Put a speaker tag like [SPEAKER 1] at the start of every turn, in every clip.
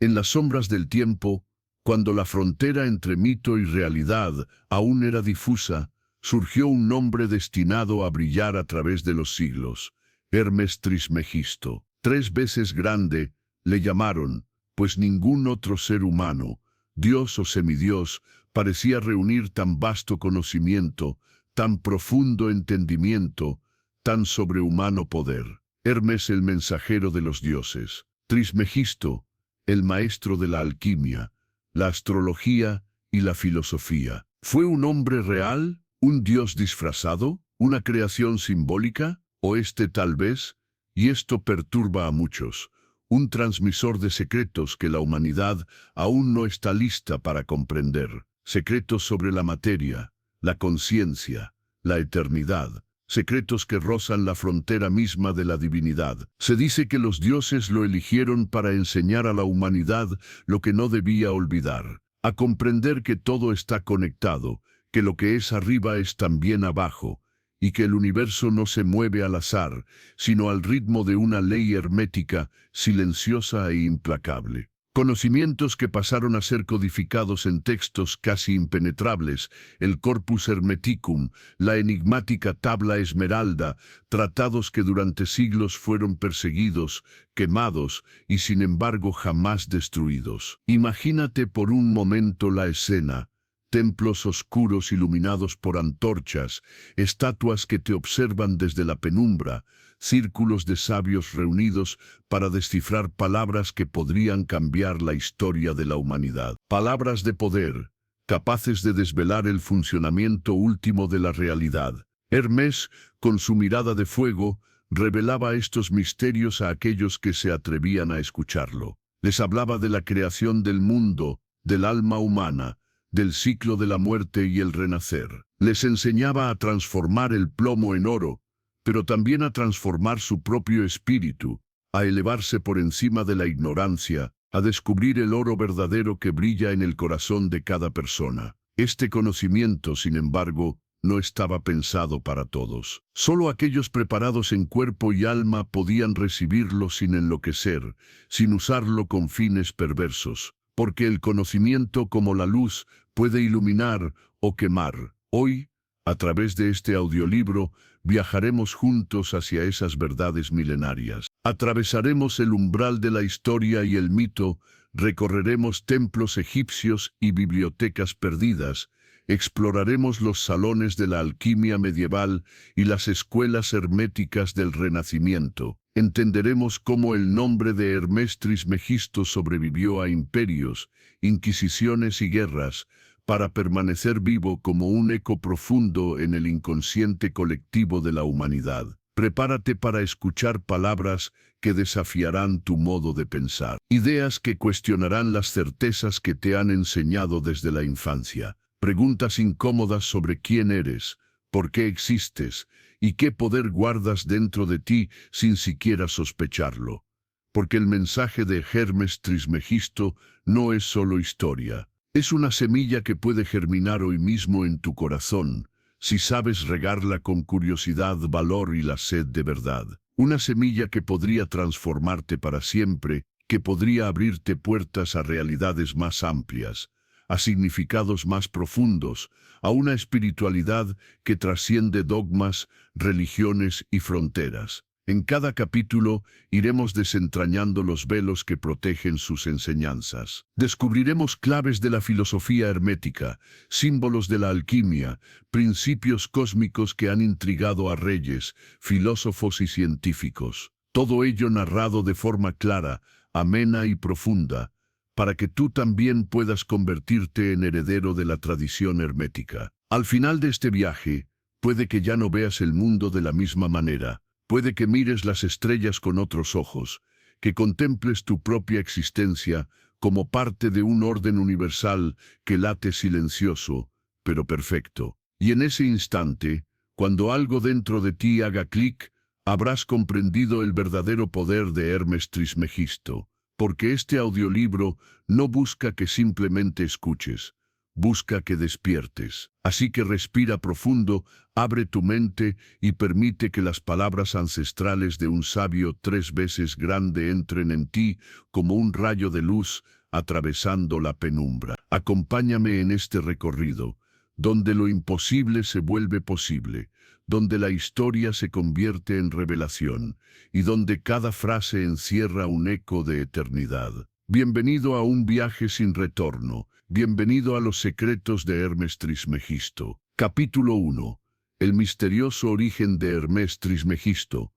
[SPEAKER 1] En las sombras del tiempo, cuando la frontera entre mito y realidad aún era difusa, surgió un nombre destinado a brillar a través de los siglos: Hermes Trismegisto. 3 veces grande le llamaron, pues ningún otro ser humano, dios o semidios, parecía reunir tan vasto conocimiento, tan profundo entendimiento, tan sobrehumano poder. Hermes, el mensajero de los dioses. Trismegisto, el maestro de la alquimia, la astrología y la filosofía. ¿Fue un hombre real? ¿Un dios disfrazado? ¿Una creación simbólica? ¿O tal vez, y esto perturba a muchos, un transmisor de secretos que la humanidad aún no está lista para comprender? Secretos sobre la materia, la conciencia, la eternidad. Secretos que rozan la frontera misma de la divinidad. Se dice que los dioses lo eligieron para enseñar a la humanidad lo que no debía olvidar, a comprender que todo está conectado, que lo que es arriba es también abajo, y que el universo no se mueve al azar, sino al ritmo de una ley hermética, silenciosa e implacable. Conocimientos que pasaron a ser codificados en textos casi impenetrables: el Corpus Hermeticum, la enigmática Tabla Esmeralda, tratados que durante siglos fueron perseguidos, quemados y sin embargo jamás destruidos. Imagínate por un momento la escena: templos oscuros iluminados por antorchas, estatuas que te observan desde la penumbra, círculos de sabios reunidos para descifrar palabras que podrían cambiar la historia de la humanidad. Palabras de poder, capaces de desvelar el funcionamiento último de la realidad. Hermes, con su mirada de fuego, revelaba estos misterios a aquellos que se atrevían a escucharlo. Les hablaba de la creación del mundo, del alma humana, del ciclo de la muerte y el renacer. Les enseñaba a transformar el plomo en oro, pero también a transformar su propio espíritu, a elevarse por encima de la ignorancia, a descubrir el oro verdadero que brilla en el corazón de cada persona. Este conocimiento, sin embargo, no estaba pensado para todos. Solo aquellos preparados en cuerpo y alma podían recibirlo sin enloquecer, sin usarlo con fines perversos, porque el conocimiento, como la luz, puede iluminar o quemar. Hoy, a través de este audiolibro, viajaremos juntos hacia esas verdades milenarias. Atravesaremos el umbral de la historia y el mito, recorreremos templos egipcios y bibliotecas perdidas, exploraremos los salones de la alquimia medieval y las escuelas herméticas del Renacimiento. Entenderemos cómo el nombre de Hermes Trismegisto sobrevivió a imperios, inquisiciones y guerras, para permanecer vivo como un eco profundo en el inconsciente colectivo de la humanidad. Prepárate para escuchar palabras que desafiarán tu modo de pensar, ideas que cuestionarán las certezas que te han enseñado desde la infancia, preguntas incómodas sobre quién eres, por qué existes y qué poder guardas dentro de ti sin siquiera sospecharlo. Porque el mensaje de Hermes Trismegisto no es solo historia. Es una semilla que puede germinar hoy mismo en tu corazón, si sabes regarla con curiosidad, valor y la sed de verdad. Una semilla que podría transformarte para siempre, que podría abrirte puertas a realidades más amplias, a significados más profundos, a una espiritualidad que trasciende dogmas, religiones y fronteras. En cada capítulo iremos desentrañando los velos que protegen sus enseñanzas. Descubriremos claves de la filosofía hermética, símbolos de la alquimia, principios cósmicos que han intrigado a reyes, filósofos y científicos. Todo ello narrado de forma clara, amena y profunda, para que tú también puedas convertirte en heredero de la tradición hermética. Al final de este viaje, puede que ya no veas el mundo de la misma manera. Puede que mires las estrellas con otros ojos, que contemples tu propia existencia como parte de un orden universal que late silencioso, pero perfecto. Y en ese instante, cuando algo dentro de ti haga clic, habrás comprendido el verdadero poder de Hermes Trismegisto, porque este audiolibro no busca que simplemente escuches, busca que despiertes. Así que respira profundo, abre tu mente y permite que las palabras ancestrales de un sabio 3 veces grande entren en ti como un rayo de luz atravesando la penumbra. Acompáñame en este recorrido, donde lo imposible se vuelve posible, donde la historia se convierte en revelación y donde cada frase encierra un eco de eternidad. Bienvenido a un viaje sin retorno. Bienvenido a los secretos de Hermes Trismegisto. Capítulo 1. El misterioso origen de Hermes Trismegisto.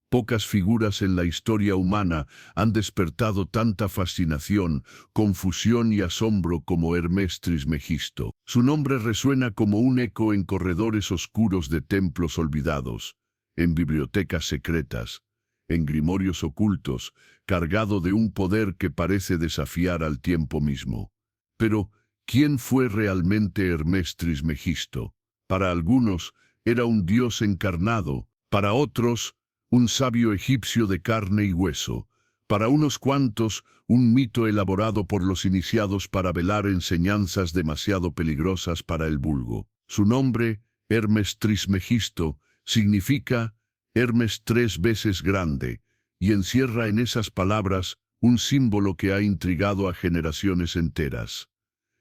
[SPEAKER 1] Pocas figuras en la historia humana han despertado tanta fascinación, confusión y asombro como Hermes Trismegisto. Su nombre resuena como un eco en corredores oscuros de templos olvidados, en bibliotecas secretas, en grimorios ocultos, cargado de un poder que parece desafiar al tiempo mismo. Pero, ¿quién fue realmente Hermes Trismegisto? Para algunos, era un dios encarnado, para otros, un sabio egipcio de carne y hueso, para unos cuantos, un mito elaborado por los iniciados para velar enseñanzas demasiado peligrosas para el vulgo. Su nombre, Hermes Trismegisto, significa Hermes 3 veces grande, y encierra en esas palabras un símbolo que ha intrigado a generaciones enteras.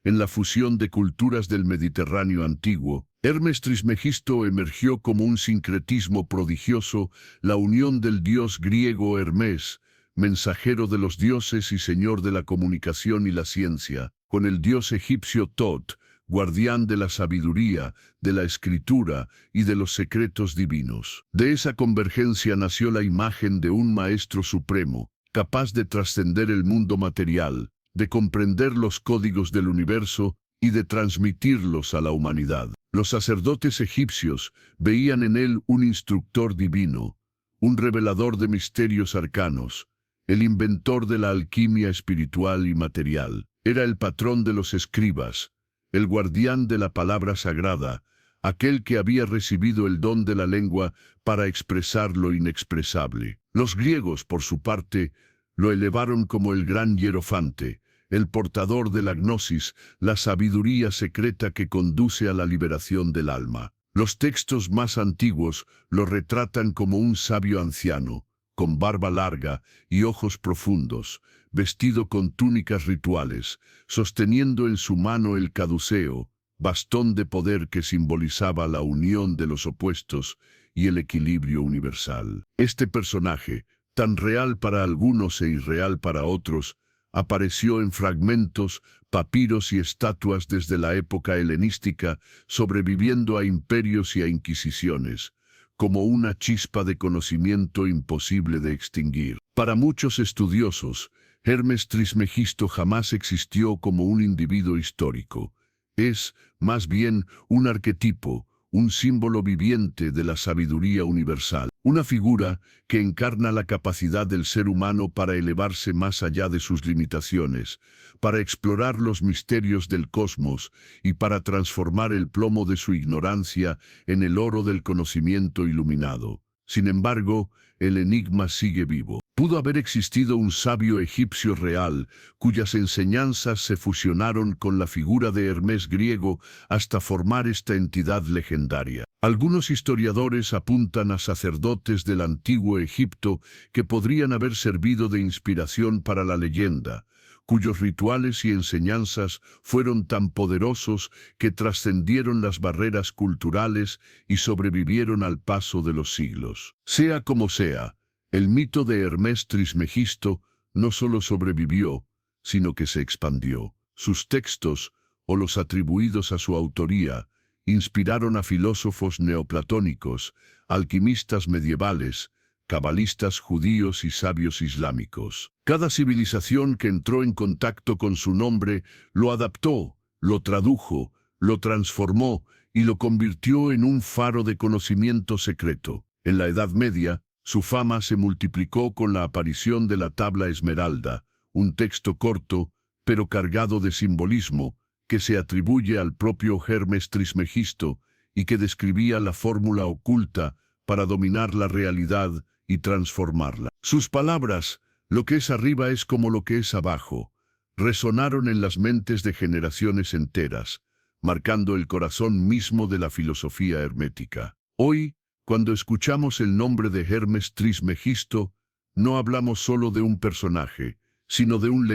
[SPEAKER 1] En la fusión de culturas del Mediterráneo antiguo, Hermes Trismegisto emergió como un sincretismo prodigioso, la unión del dios griego Hermes, mensajero de los dioses y señor de la comunicación y la ciencia, con el dios egipcio Tot, guardián de la sabiduría, de la escritura y de los secretos divinos. De esa convergencia nació la imagen de un maestro supremo, capaz de trascender el mundo material, de comprender los códigos del universo y de transmitirlos a la humanidad. Los sacerdotes egipcios veían en él un instructor divino, un revelador de misterios arcanos, el inventor de la alquimia espiritual y material. Era el patrón de los escribas, el guardián de la palabra sagrada, aquel que había recibido el don de la lengua para expresar lo inexpresable. Los griegos, por su parte, lo elevaron como el gran hierofante, el portador de la gnosis, la sabiduría secreta que conduce a la liberación del alma. Los textos más antiguos lo retratan como un sabio anciano, con barba larga y ojos profundos, vestido con túnicas rituales, sosteniendo en su mano el caduceo, bastón de poder que simbolizaba la unión de los opuestos y el equilibrio universal. Este personaje, tan real para algunos e irreal para otros, apareció en fragmentos, papiros y estatuas desde la época helenística, sobreviviendo a imperios y a inquisiciones, como una chispa de conocimiento imposible de extinguir. Para muchos estudiosos, Hermes Trismegisto jamás existió como un individuo histórico. Es, más bien, un arquetipo, un símbolo viviente de la sabiduría universal. Una figura que encarna la capacidad del ser humano para elevarse más allá de sus limitaciones, para explorar los misterios del cosmos y para transformar el plomo de su ignorancia en el oro del conocimiento iluminado. Sin embargo, el enigma sigue vivo. Pudo haber existido un sabio egipcio real, cuyas enseñanzas se fusionaron con la figura de Hermes griego hasta formar esta entidad legendaria. Algunos historiadores apuntan a sacerdotes del antiguo Egipto que podrían haber servido de inspiración para la leyenda, cuyos rituales y enseñanzas fueron tan poderosos que trascendieron las barreras culturales y sobrevivieron al paso de los siglos. Sea como sea, el mito de Hermes Trismegisto no solo sobrevivió, sino que se expandió. Sus textos, o los atribuidos a su autoría, inspiraron a filósofos neoplatónicos, alquimistas medievales, cabalistas judíos y sabios islámicos. Cada civilización que entró en contacto con su nombre lo adaptó, lo tradujo, lo transformó y lo convirtió en un faro de conocimiento secreto. En la Edad Media, su fama se multiplicó con la aparición de la Tabla Esmeralda, un texto corto, pero cargado de simbolismo, que se atribuye al propio Hermes Trismegisto y que describía la fórmula oculta para dominar la realidad y transformarla. Sus palabras, lo que es arriba es como lo que es abajo, resonaron en las mentes de generaciones enteras, marcando el corazón mismo de la filosofía hermética. Hoy, cuando escuchamos el nombre de Hermes Trismegisto, no hablamos solo de un personaje, sino de un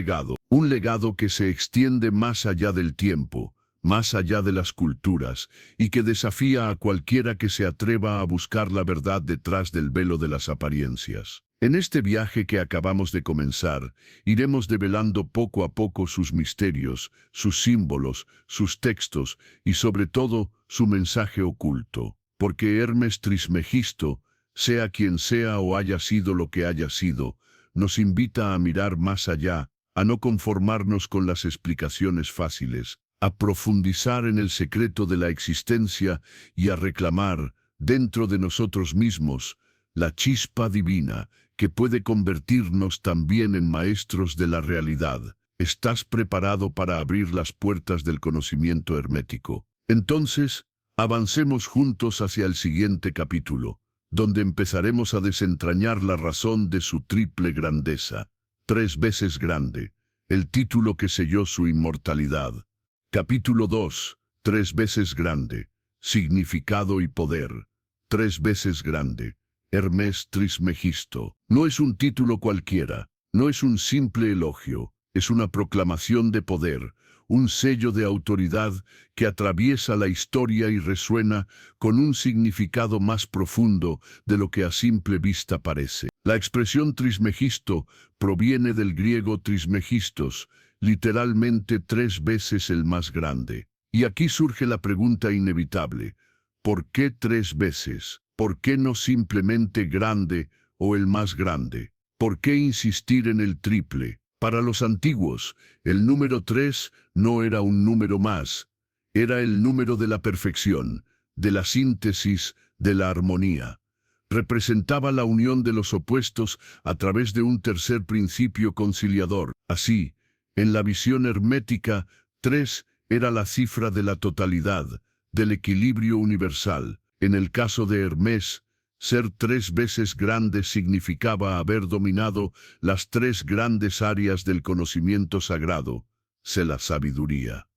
[SPEAKER 1] legado que se extiende más allá del tiempo, más allá de las culturas, y que desafía a cualquiera que se atreva a buscar la verdad detrás del velo de las apariencias. En este viaje que acabamos de comenzar, iremos develando poco a poco sus misterios, sus símbolos, sus textos y sobre todo su mensaje oculto. Porque Hermes Trismegisto, sea quien sea o haya sido lo que haya sido, nos invita a mirar más allá, a no conformarnos con las explicaciones fáciles, a profundizar en el secreto de la existencia y a reclamar, dentro de nosotros mismos, la chispa divina que puede convertirnos también en maestros de la realidad. ¿Estás preparado para abrir las puertas del conocimiento hermético? Entonces, avancemos juntos hacia el siguiente capítulo, donde empezaremos a desentrañar la razón de su triple grandeza. 3 veces grande, el título que selló su inmortalidad. Capítulo 2. 3 veces grande, significado y poder. 3 veces grande. Hermes Trismegisto. No es un título cualquiera, no es un simple elogio, es una proclamación de poder, un sello de autoridad que atraviesa la historia y resuena con un significado más profundo de lo que a simple vista parece. La expresión Trismegisto proviene del griego Trismegistos, literalmente 3 veces el más grande. Y aquí surge la pregunta inevitable: ¿por qué 3 veces? ¿Por qué no simplemente grande o el más grande? ¿Por qué insistir en el triple? Para los antiguos, el número 3 no era un número más, era el número de la perfección, de la síntesis, de la armonía. Representaba la unión de los opuestos a través de un tercer principio conciliador. Así, en la visión hermética, 3 era la cifra de la totalidad, del equilibrio universal. En el caso de Hermes, ser 3 veces grande significaba haber dominado las 3 grandes áreas del conocimiento sagrado, la sabiduría.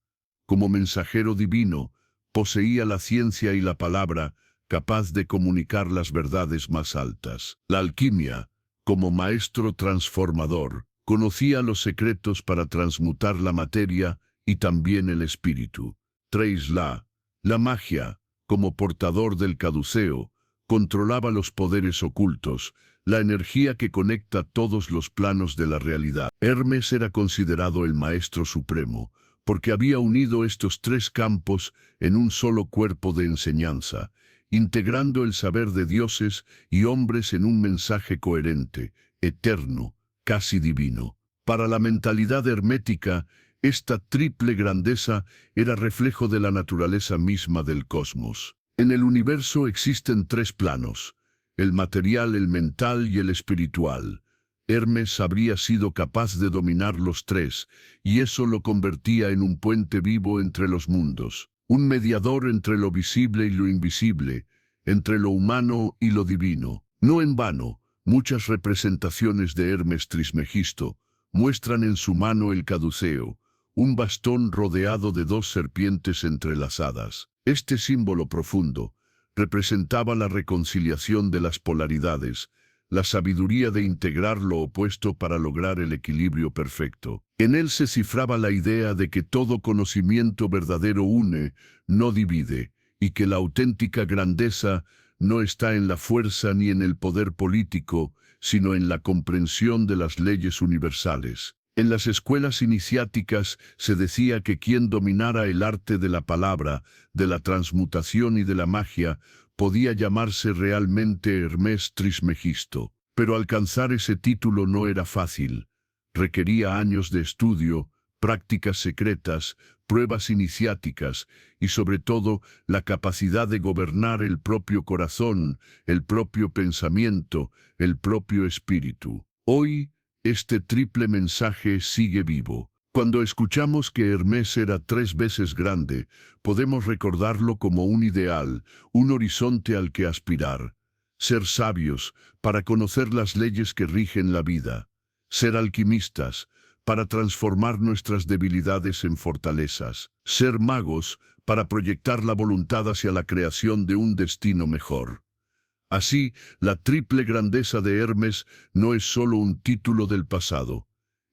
[SPEAKER 1] Como mensajero divino, poseía la ciencia y la palabra, capaz de comunicar las verdades más altas. La alquimia, como maestro transformador, conocía los secretos para transmutar la materia y también el espíritu. 3. La magia, como portador del caduceo, controlaba los poderes ocultos, la energía que conecta todos los planos de la realidad. Hermes era considerado el maestro supremo, porque había unido estos 3 campos en un solo cuerpo de enseñanza, integrando el saber de dioses y hombres en un mensaje coherente, eterno, casi divino. Para la mentalidad hermética, esta triple grandeza era reflejo de la naturaleza misma del cosmos. En el universo existen 3 planos: el material, el mental y el espiritual. Hermes habría sido capaz de dominar los 3, y eso lo convertía en un puente vivo entre los mundos, un mediador entre lo visible y lo invisible, entre lo humano y lo divino. No en vano, muchas representaciones de Hermes Trismegisto muestran en su mano el caduceo, un bastón rodeado de 2 serpientes entrelazadas. Este símbolo profundo representaba la reconciliación de las polaridades, la sabiduría de integrar lo opuesto para lograr el equilibrio perfecto. En él se cifraba la idea de que todo conocimiento verdadero une, no divide, y que la auténtica grandeza no está en la fuerza ni en el poder político, sino en la comprensión de las leyes universales. En las escuelas iniciáticas se decía que quien dominara el arte de la palabra, de la transmutación y de la magia, podía llamarse realmente Hermes Trismegisto. Pero alcanzar ese título no era fácil. Requería años de estudio, prácticas secretas, pruebas iniciáticas y sobre todo la capacidad de gobernar el propio corazón, el propio pensamiento, el propio espíritu. Hoy, este triple mensaje sigue vivo. Cuando escuchamos que Hermes era 3 veces grande, podemos recordarlo como un ideal, un horizonte al que aspirar. Ser sabios para conocer las leyes que rigen la vida. Ser alquimistas para transformar nuestras debilidades en fortalezas. Ser magos para proyectar la voluntad hacia la creación de un destino mejor. Así, la triple grandeza de Hermes no es solo un título del pasado.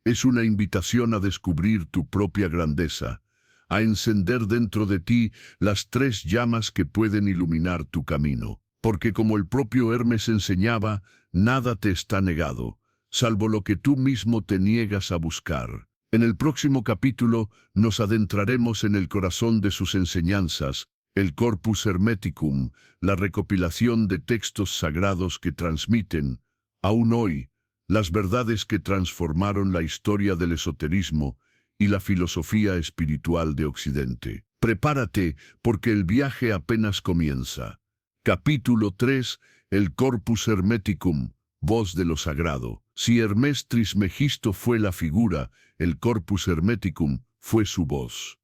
[SPEAKER 1] Es una invitación a descubrir tu propia grandeza, a encender dentro de ti las tres llamas que pueden iluminar tu camino. Porque como el propio Hermes enseñaba, nada te está negado, salvo lo que tú mismo te niegas a buscar. En el próximo capítulo nos adentraremos en el corazón de sus enseñanzas, el Corpus Hermeticum, la recopilación de textos sagrados que transmiten, aún hoy, las verdades que transformaron la historia del esoterismo y la filosofía espiritual de Occidente. Prepárate, porque el viaje apenas comienza. Capítulo 3. El Corpus Hermeticum, voz de lo sagrado. Si Hermes Trismegisto fue la figura, el Corpus Hermeticum fue su voz.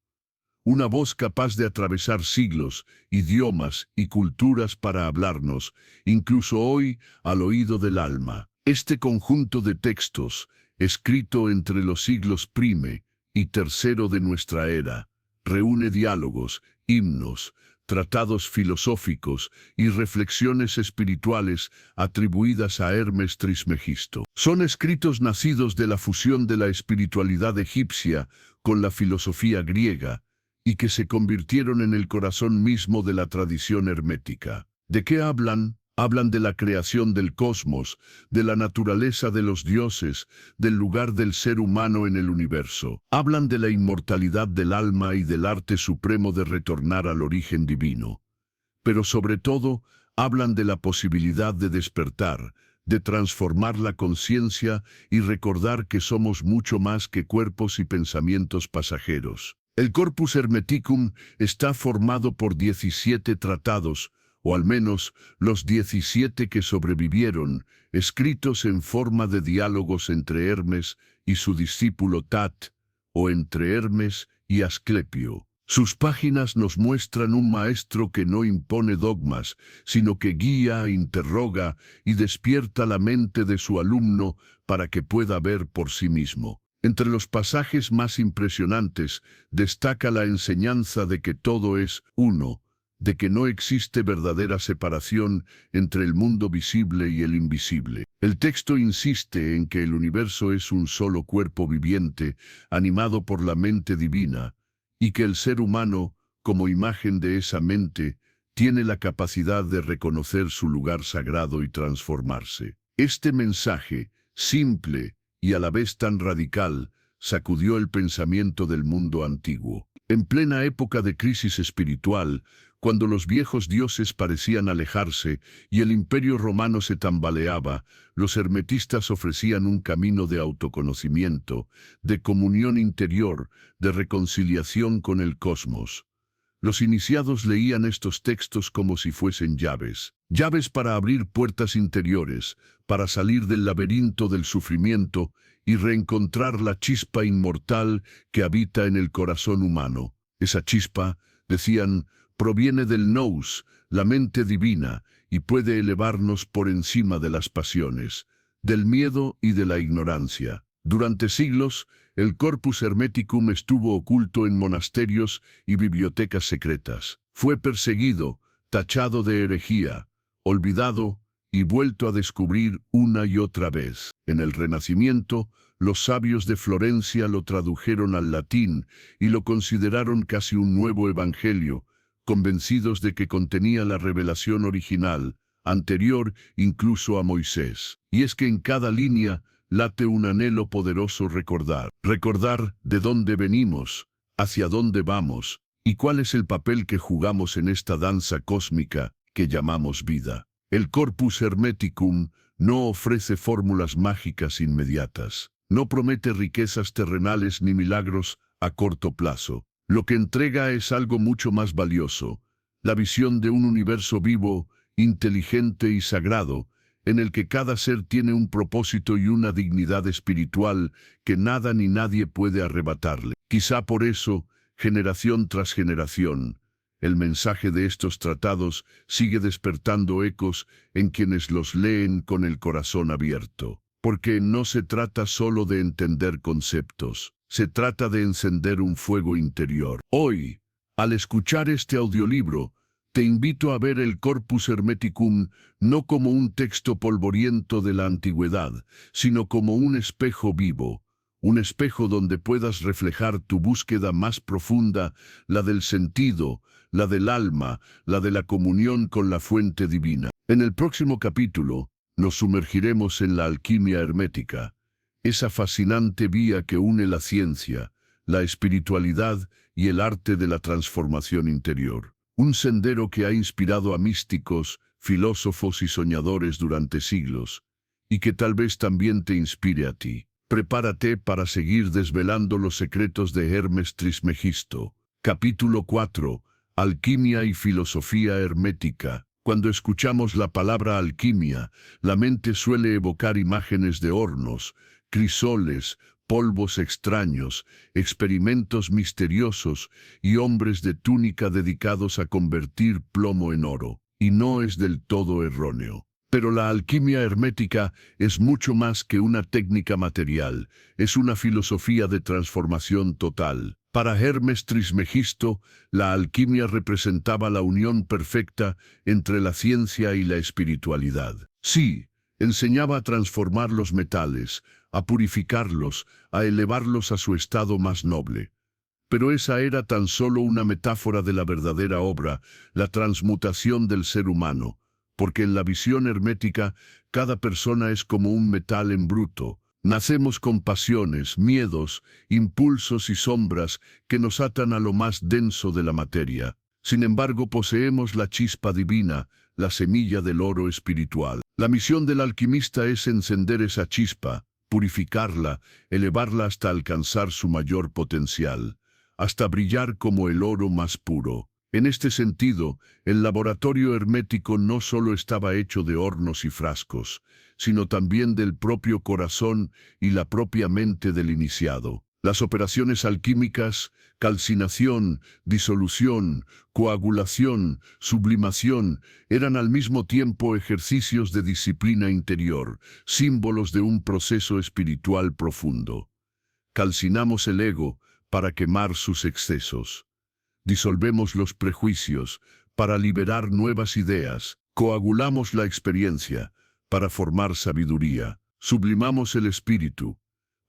[SPEAKER 1] Una voz capaz de atravesar siglos, idiomas y culturas para hablarnos, incluso hoy, al oído del alma. Este conjunto de textos, escrito entre los siglos I y III de nuestra era, reúne diálogos, himnos, tratados filosóficos y reflexiones espirituales atribuidas a Hermes Trismegisto. Son escritos nacidos de la fusión de la espiritualidad egipcia con la filosofía griega y que se convirtieron en el corazón mismo de la tradición hermética. ¿De qué hablan? Hablan de la creación del cosmos, de la naturaleza de los dioses, del lugar del ser humano en el universo. Hablan de la inmortalidad del alma y del arte supremo de retornar al origen divino. Pero sobre todo, hablan de la posibilidad de despertar, de transformar la conciencia y recordar que somos mucho más que cuerpos y pensamientos pasajeros. El Corpus Hermeticum está formado por 17 tratados, o al menos los 17 que sobrevivieron, escritos en forma de diálogos entre Hermes y su discípulo Tat, o entre Hermes y Asclepio. Sus páginas nos muestran un maestro que no impone dogmas, sino que guía, interroga y despierta la mente de su alumno para que pueda ver por sí mismo. Entre los pasajes más impresionantes destaca la enseñanza de que todo es uno, de que no existe verdadera separación entre el mundo visible y el invisible. El texto insiste en que el universo es un solo cuerpo viviente, animado por la mente divina, y que el ser humano, como imagen de esa mente, tiene la capacidad de reconocer su lugar sagrado y transformarse. Este mensaje, simple y a la vez tan radical, sacudió el pensamiento del mundo antiguo. En plena época de crisis espiritual, cuando los viejos dioses parecían alejarse y el imperio romano se tambaleaba, los hermetistas ofrecían un camino de autoconocimiento, de comunión interior, de reconciliación con el cosmos. Los iniciados leían estos textos como si fuesen llaves. Llaves para abrir puertas interiores, para salir del laberinto del sufrimiento y reencontrar la chispa inmortal que habita en el corazón humano. Esa chispa, decían, proviene del nous, la mente divina, y puede elevarnos por encima de las pasiones, del miedo y de la ignorancia. Durante siglos, el Corpus Hermeticum estuvo oculto en monasterios y bibliotecas secretas. Fue perseguido, tachado de herejía, olvidado y vuelto a descubrir una y otra vez. En el Renacimiento, los sabios de Florencia lo tradujeron al latín y lo consideraron casi un nuevo evangelio, convencidos de que contenía la revelación original, anterior incluso a Moisés. Y es que en cada línea late un anhelo poderoso recordar de dónde venimos, hacia dónde vamos, y cuál es el papel que jugamos en esta danza cósmica que llamamos vida. El Corpus Hermeticum no ofrece fórmulas mágicas inmediatas, no promete riquezas terrenales ni milagros a corto plazo. Lo que entrega es algo mucho más valioso, la visión de un universo vivo, inteligente y sagrado, en el que cada ser tiene un propósito y una dignidad espiritual que nada ni nadie puede arrebatarle. Quizá por eso, generación tras generación, el mensaje de estos tratados sigue despertando ecos en quienes los leen con el corazón abierto. porque no se trata solo de entender conceptos, se trata de encender un fuego interior. Hoy, al escuchar este audiolibro, te invito a ver el Corpus Hermeticum no como un texto polvoriento de la antigüedad, sino como un espejo vivo, un espejo donde puedas reflejar tu búsqueda más profunda, la del sentido, la del alma, la de la comunión con la fuente divina. En el próximo capítulo, nos sumergiremos en la alquimia hermética, esa fascinante vía que une la ciencia, la espiritualidad y el arte de la transformación interior. Un sendero que ha inspirado a místicos, filósofos y soñadores durante siglos, y que tal vez también te inspire a ti. Prepárate para seguir desvelando los secretos de Hermes Trismegisto. Capítulo 4. Alquimia y filosofía hermética. Cuando escuchamos la palabra alquimia, la mente suele evocar imágenes de hornos, crisoles, polvos extraños, experimentos misteriosos y hombres de túnica dedicados a convertir plomo en oro. Y no es del todo erróneo. Pero la alquimia hermética es mucho más que una técnica material, es una filosofía de transformación total. Para Hermes Trismegisto, la alquimia representaba la unión perfecta entre la ciencia y la espiritualidad. Sí, enseñaba a transformar los metales, a purificarlos, a elevarlos a su estado más noble. Pero esa era tan solo una metáfora de la verdadera obra, la transmutación del ser humano, porque en la visión hermética, cada persona es como un metal en bruto. Nacemos con pasiones, miedos, impulsos y sombras que nos atan a lo más denso de la materia. Sin embargo, poseemos la chispa divina, la semilla del oro espiritual. La misión del alquimista es encender esa chispa, purificarla, elevarla hasta alcanzar su mayor potencial, hasta brillar como el oro más puro. En este sentido, el laboratorio hermético no solo estaba hecho de hornos y frascos, sino también del propio corazón y la propia mente del iniciado. Las operaciones alquímicas, calcinación, disolución, coagulación, sublimación, eran al mismo tiempo ejercicios de disciplina interior, símbolos de un proceso espiritual profundo. Calcinamos el ego para quemar sus excesos. Disolvemos los prejuicios para liberar nuevas ideas. Coagulamos la experiencia para formar sabiduría. Sublimamos el espíritu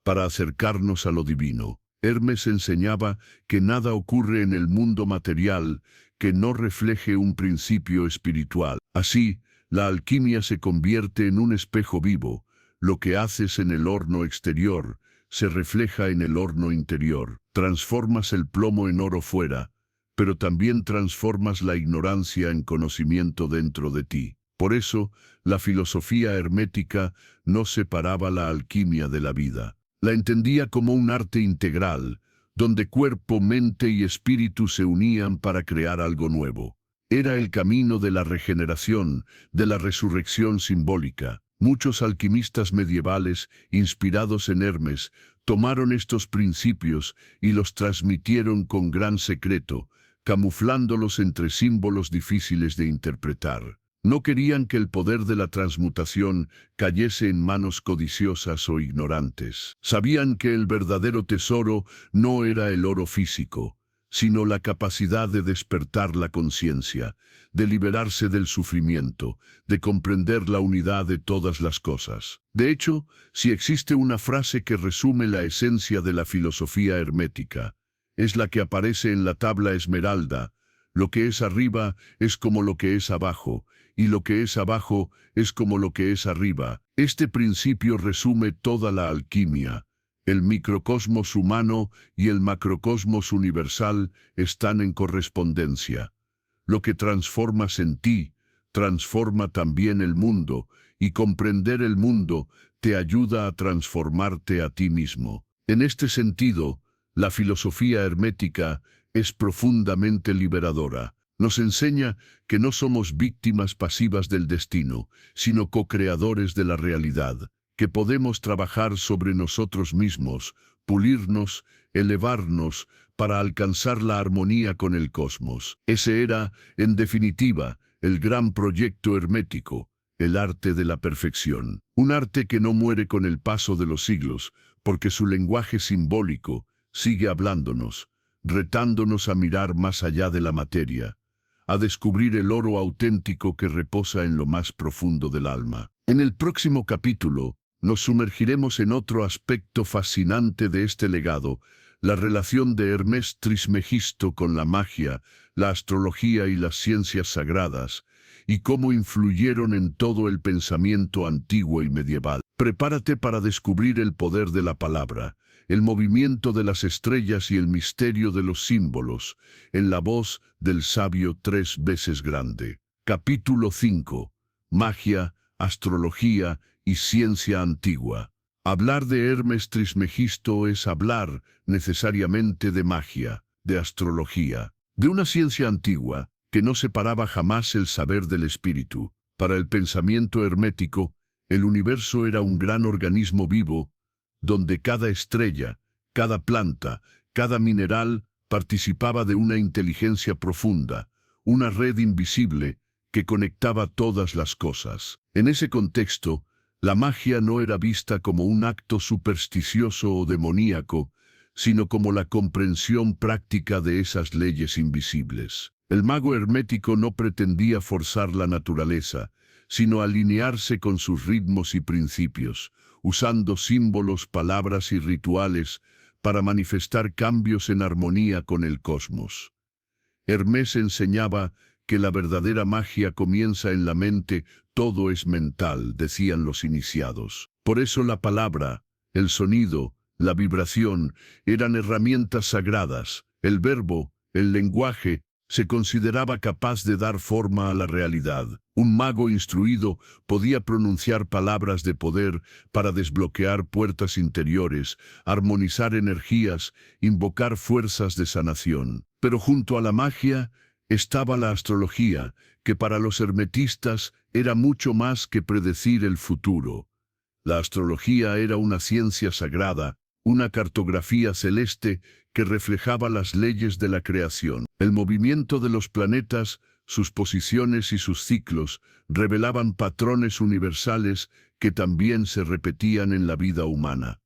[SPEAKER 1] para acercarnos a lo divino. Hermes enseñaba que nada ocurre en el mundo material que no refleje un principio espiritual. Así, la alquimia se convierte en un espejo vivo. Lo que haces en el horno exterior se refleja en el horno interior. Transformas el plomo en oro fuera, pero también transformas la ignorancia en conocimiento dentro de ti. Por eso, la filosofía hermética no separaba la alquimia de la vida. La entendía como un arte integral, donde cuerpo, mente y espíritu se unían para crear algo nuevo. Era el camino de la regeneración, de la resurrección simbólica. Muchos alquimistas medievales, inspirados en Hermes, tomaron estos principios y los transmitieron con gran secreto, camuflándolos entre símbolos difíciles de interpretar. No querían que el poder de la transmutación cayese en manos codiciosas o ignorantes. Sabían que el verdadero tesoro no era el oro físico, sino la capacidad de despertar la conciencia, de liberarse del sufrimiento, de comprender la unidad de todas las cosas. De hecho, si existe una frase que resume la esencia de la filosofía hermética, es la que aparece en la tabla esmeralda: lo que es arriba es como lo que es abajo, y lo que es abajo es como lo que es arriba. Este principio resume toda la alquimia. El microcosmos humano y el macrocosmos universal están en correspondencia. Lo que transformas en ti, transforma también el mundo, y comprender el mundo te ayuda a transformarte a ti mismo. En este sentido, la filosofía hermética es profundamente liberadora. Nos enseña que no somos víctimas pasivas del destino, sino co-creadores de la realidad, que podemos trabajar sobre nosotros mismos, pulirnos, elevarnos, para alcanzar la armonía con el cosmos. Ese era, en definitiva, el gran proyecto hermético, el arte de la perfección. Un arte que no muere con el paso de los siglos, porque su lenguaje simbólico sigue hablándonos, retándonos a mirar más allá de la materia, a descubrir el oro auténtico que reposa en lo más profundo del alma. En el próximo capítulo, nos sumergiremos en otro aspecto fascinante de este legado, la relación de Hermes Trismegisto con la magia, la astrología y las ciencias sagradas, y cómo influyeron en todo el pensamiento antiguo y medieval. Prepárate para descubrir el poder de la palabra, el movimiento de las estrellas y el misterio de los símbolos, en la voz del sabio 3 veces grande. Capítulo 5. Magia, astrología y ciencia antigua. Hablar de Hermes Trismegisto es hablar necesariamente de magia, de astrología, de una ciencia antigua que no separaba jamás el saber del espíritu. Para el pensamiento hermético, el universo era un gran organismo vivo, donde cada estrella, cada planta, cada mineral participaba de una inteligencia profunda, una red invisible que conectaba todas las cosas. En ese contexto, la magia no era vista como un acto supersticioso o demoníaco, sino como la comprensión práctica de esas leyes invisibles. El mago hermético no pretendía forzar la naturaleza, sino alinearse con sus ritmos y principios, usando símbolos, palabras y rituales para manifestar cambios en armonía con el cosmos. Hermes enseñaba que la verdadera magia comienza en la mente, todo es mental, decían los iniciados. Por eso la palabra, el sonido, la vibración, eran herramientas sagradas. El verbo, el lenguaje, se consideraba capaz de dar forma a la realidad. Un mago instruido podía pronunciar palabras de poder para desbloquear puertas interiores, armonizar energías, invocar fuerzas de sanación. Pero junto a la magia estaba la astrología, que para los hermetistas era mucho más que predecir el futuro. La astrología era una ciencia sagrada, una cartografía celeste que reflejaba las leyes de la creación. El movimiento de los planetas, sus posiciones y sus ciclos revelaban patrones universales que también se repetían en la vida humana.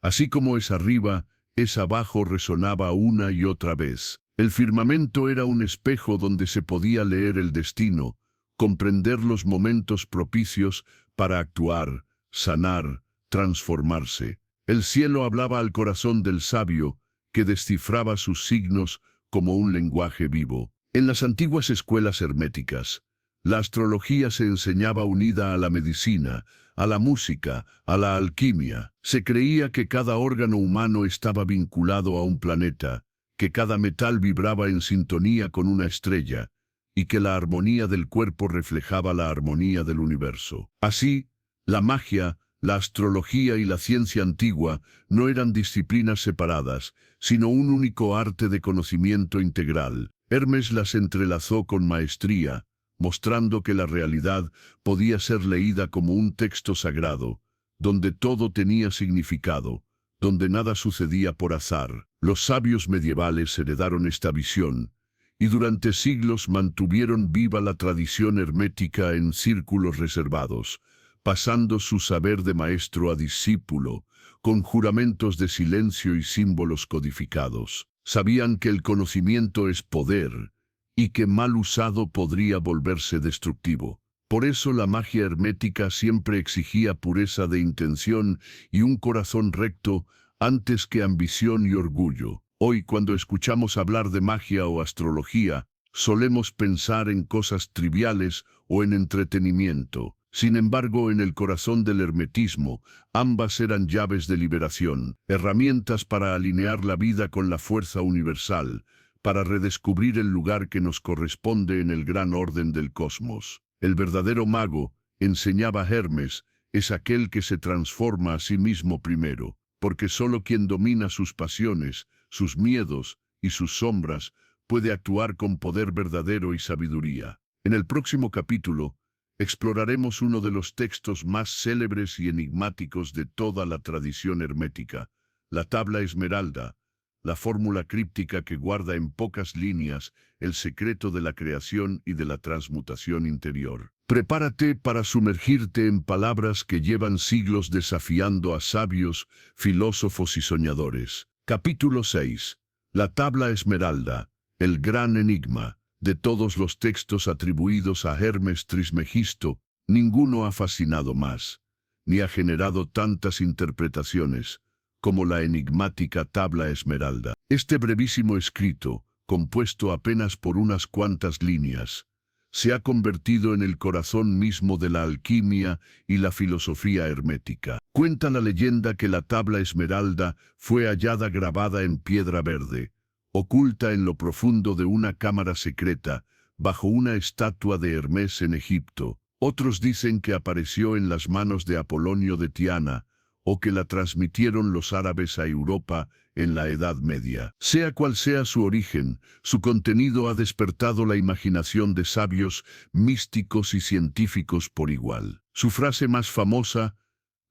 [SPEAKER 1] Así como es arriba, es abajo resonaba una y otra vez. El firmamento era un espejo donde se podía leer el destino, comprender los momentos propicios para actuar, sanar, transformarse. El cielo hablaba al corazón del sabio, que descifraba sus signos como un lenguaje vivo. En las antiguas escuelas herméticas, la astrología se enseñaba unida a la medicina, a la música, a la alquimia. Se creía que cada órgano humano estaba vinculado a un planeta, que cada metal vibraba en sintonía con una estrella, y que la armonía del cuerpo reflejaba la armonía del universo. Así, la magia, la astrología y la ciencia antigua no eran disciplinas separadas, sino un único arte de conocimiento integral. Hermes las entrelazó con maestría, mostrando que la realidad podía ser leída como un texto sagrado, donde todo tenía significado, donde nada sucedía por azar. Los sabios medievales heredaron esta visión, y durante siglos mantuvieron viva la tradición hermética en círculos reservados, pasando su saber de maestro a discípulo, con juramentos de silencio y símbolos codificados. Sabían que el conocimiento es poder, y que mal usado podría volverse destructivo. Por eso la magia hermética siempre exigía pureza de intención y un corazón recto antes que ambición y orgullo. Hoy, cuando escuchamos hablar de magia o astrología, solemos pensar en cosas triviales o en entretenimiento. Sin embargo, en el corazón del hermetismo, ambas eran llaves de liberación, herramientas para alinear la vida con la fuerza universal, para redescubrir el lugar que nos corresponde en el gran orden del cosmos. El verdadero mago, enseñaba Hermes, es aquel que se transforma a sí mismo primero, porque solo quien domina sus pasiones, sus miedos y sus sombras puede actuar con poder verdadero y sabiduría. En el próximo capítulo, exploraremos uno de los textos más célebres y enigmáticos de toda la tradición hermética, la Tabla Esmeralda, la fórmula críptica que guarda en pocas líneas el secreto de la creación y de la transmutación interior. Prepárate para sumergirte en palabras que llevan siglos desafiando a sabios, filósofos y soñadores. Capítulo 6. La tabla esmeralda, el gran enigma. De todos los textos atribuidos a Hermes Trismegisto, ninguno ha fascinado más, ni ha generado tantas interpretaciones, como la enigmática tabla esmeralda. Este brevísimo escrito, compuesto apenas por unas cuantas líneas, se ha convertido en el corazón mismo de la alquimia y la filosofía hermética. Cuenta la leyenda que la tabla esmeralda fue hallada grabada en piedra verde, oculta en lo profundo de una cámara secreta, bajo una estatua de Hermes en Egipto. Otros dicen que apareció en las manos de Apolonio de Tiana, o que la transmitieron los árabes a Europa en la Edad Media. Sea cual sea su origen, su contenido ha despertado la imaginación de sabios, místicos y científicos por igual. Su frase más famosa: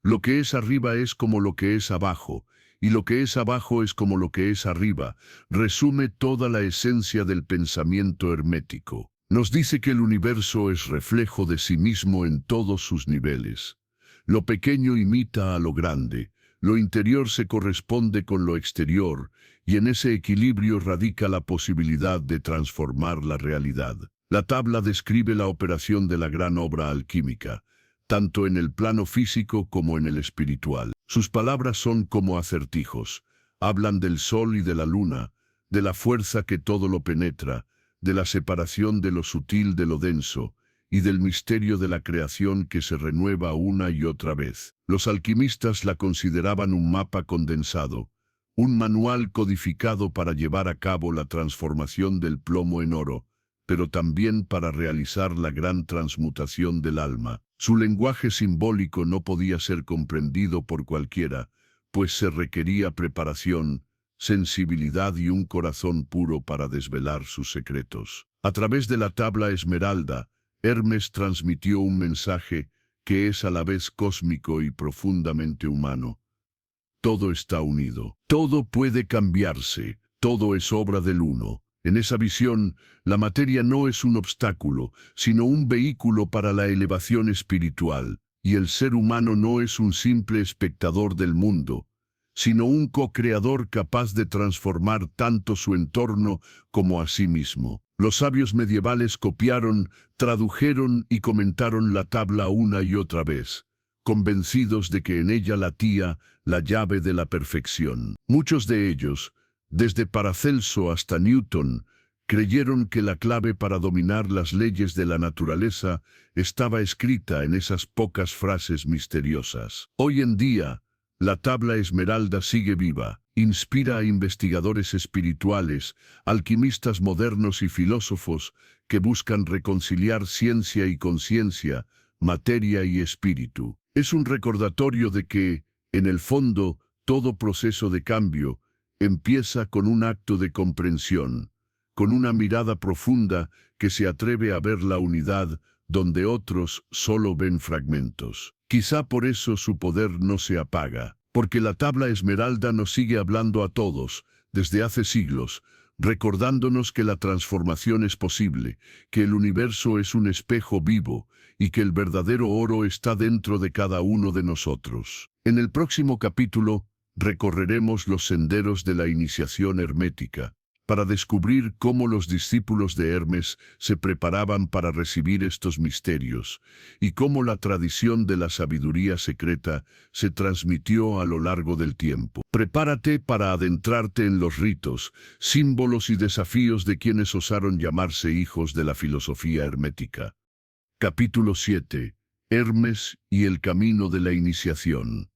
[SPEAKER 1] lo que es arriba es como lo que es abajo, y lo que es abajo es como lo que es arriba, resume toda la esencia del pensamiento hermético. Nos dice que el universo es reflejo de sí mismo en todos sus niveles. Lo pequeño imita a lo grande, lo interior se corresponde con lo exterior, y en ese equilibrio radica la posibilidad de transformar la realidad. La tabla describe la operación de la gran obra alquímica, tanto en el plano físico como en el espiritual. Sus palabras son como acertijos, hablan del sol y de la luna, de la fuerza que todo lo penetra, de la separación de lo sutil de lo denso, y del misterio de la creación que se renueva una y otra vez. Los alquimistas la consideraban un mapa condensado, un manual codificado para llevar a cabo la transformación del plomo en oro, pero también para realizar la gran transmutación del alma. Su lenguaje simbólico no podía ser comprendido por cualquiera, pues se requería preparación, sensibilidad y un corazón puro para desvelar sus secretos. A través de la tabla esmeralda, Hermes transmitió un mensaje que es a la vez cósmico y profundamente humano. Todo está unido, todo puede cambiarse, todo es obra del uno. En esa visión, la materia no es un obstáculo, sino un vehículo para la elevación espiritual, y el ser humano no es un simple espectador del mundo, sino un co-creador capaz de transformar tanto su entorno como a sí mismo. Los sabios medievales copiaron, tradujeron y comentaron la tabla una y otra vez, convencidos de que en ella latía la llave de la perfección. Muchos de ellos, desde Paracelso hasta Newton, creyeron que la clave para dominar las leyes de la naturaleza estaba escrita en esas pocas frases misteriosas. Hoy en día, la tabla esmeralda sigue viva, inspira a investigadores espirituales, alquimistas modernos y filósofos que buscan reconciliar ciencia y conciencia, materia y espíritu. Es un recordatorio de que, en el fondo, todo proceso de cambio empieza con un acto de comprensión, con una mirada profunda que se atreve a ver la unidad donde otros solo ven fragmentos. Quizá por eso su poder no se apaga, porque la tabla esmeralda nos sigue hablando a todos, desde hace siglos, recordándonos que la transformación es posible, que el universo es un espejo vivo, y que el verdadero oro está dentro de cada uno de nosotros. En el próximo capítulo, recorreremos los senderos de la iniciación hermética, para descubrir cómo los discípulos de Hermes se preparaban para recibir estos misterios, y cómo la tradición de la sabiduría secreta se transmitió a lo largo del tiempo. Prepárate para adentrarte en los ritos, símbolos y desafíos de quienes osaron llamarse hijos de la filosofía hermética. Capítulo 7. Hermes y el camino de la iniciación.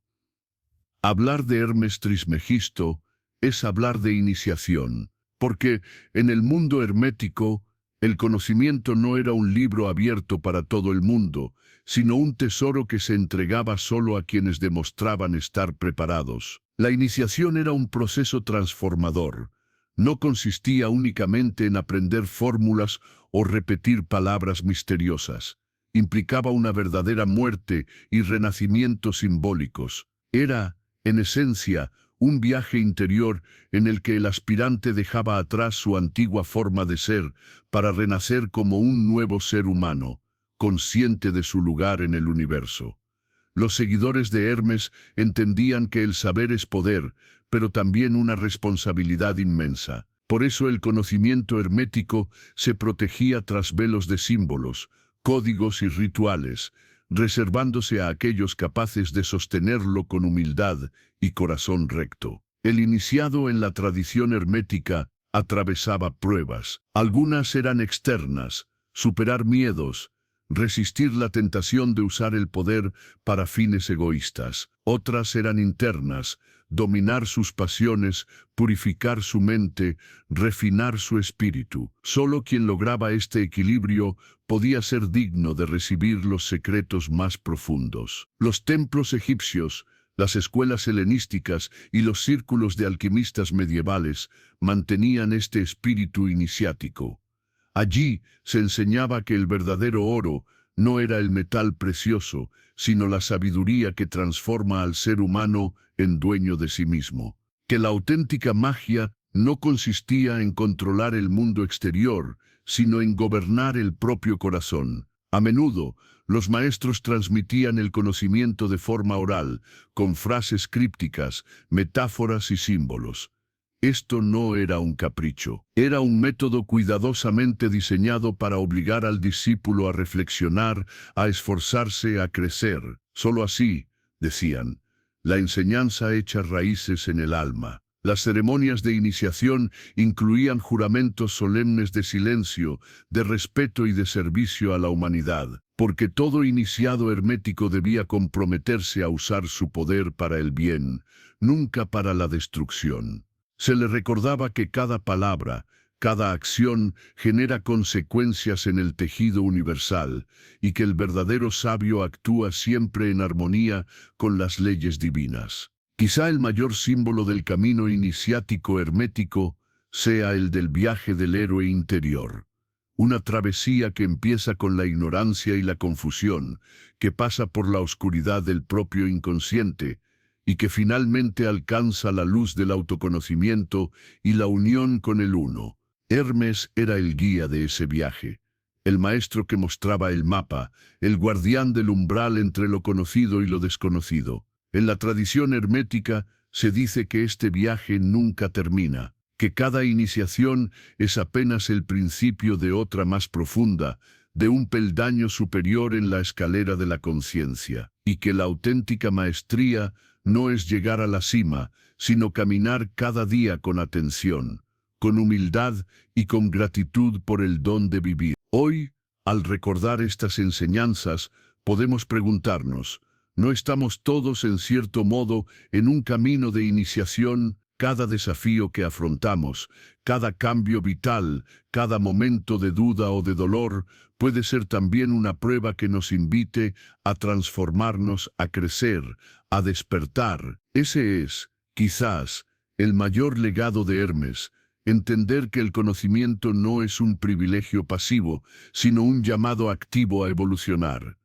[SPEAKER 1] Hablar de Hermes Trismegisto es hablar de iniciación, porque en el mundo hermético, el conocimiento no era un libro abierto para todo el mundo, sino un tesoro que se entregaba solo a quienes demostraban estar preparados. La iniciación era un proceso transformador. No consistía únicamente en aprender fórmulas o repetir palabras misteriosas. Implicaba una verdadera muerte y renacimiento simbólicos. Era, en esencia, un viaje interior en el que el aspirante dejaba atrás su antigua forma de ser para renacer como un nuevo ser humano, consciente de su lugar en el universo. Los seguidores de Hermes entendían que el saber es poder, pero también una responsabilidad inmensa. Por eso el conocimiento hermético se protegía tras velos de símbolos, códigos y rituales, reservándose a aquellos capaces de sostenerlo con humildad y corazón recto. El iniciado en la tradición hermética atravesaba pruebas. Algunas eran externas, superar miedos, resistir la tentación de usar el poder para fines egoístas. Otras eran internas, dominar sus pasiones, purificar su mente, refinar su espíritu. Solo quien lograba este equilibrio podía ser digno de recibir los secretos más profundos. Los templos egipcios, las escuelas helenísticas y los círculos de alquimistas medievales mantenían este espíritu iniciático. Allí se enseñaba que el verdadero oro no era el metal precioso, sino la sabiduría que transforma al ser humano en dueño de sí mismo. Que la auténtica magia no consistía en controlar el mundo exterior, sino en gobernar el propio corazón. A menudo, los maestros transmitían el conocimiento de forma oral, con frases crípticas, metáforas y símbolos. Esto no era un capricho, era un método cuidadosamente diseñado para obligar al discípulo a reflexionar, a esforzarse, a crecer. Solo así, decían, la enseñanza echa raíces en el alma. Las ceremonias de iniciación incluían juramentos solemnes de silencio, de respeto y de servicio a la humanidad, porque todo iniciado hermético debía comprometerse a usar su poder para el bien, nunca para la destrucción. Se le recordaba que cada palabra, cada acción genera consecuencias en el tejido universal y que el verdadero sabio actúa siempre en armonía con las leyes divinas. Quizá el mayor símbolo del camino iniciático hermético sea el del viaje del héroe interior. Una travesía que empieza con la ignorancia y la confusión, que pasa por la oscuridad del propio inconsciente, y que finalmente alcanza la luz del autoconocimiento y la unión con el uno. Hermes era el guía de ese viaje, el maestro que mostraba el mapa, el guardián del umbral entre lo conocido y lo desconocido. En la tradición hermética se dice que este viaje nunca termina, que cada iniciación es apenas el principio de otra más profunda, de un peldaño superior en la escalera de la conciencia, y que la auténtica maestría no es llegar a la cima, sino caminar cada día con atención, con humildad y con gratitud por el don de vivir. Hoy, al recordar estas enseñanzas, podemos preguntarnos, ¿no estamos todos en cierto modo en un camino de iniciación? Cada desafío que afrontamos, cada cambio vital, cada momento de duda o de dolor, puede ser también una prueba que nos invite a transformarnos, a crecer, a despertar. Ese es, quizás, el mayor legado de Hermes, entender que el conocimiento no es un privilegio pasivo, sino un llamado activo a evolucionar,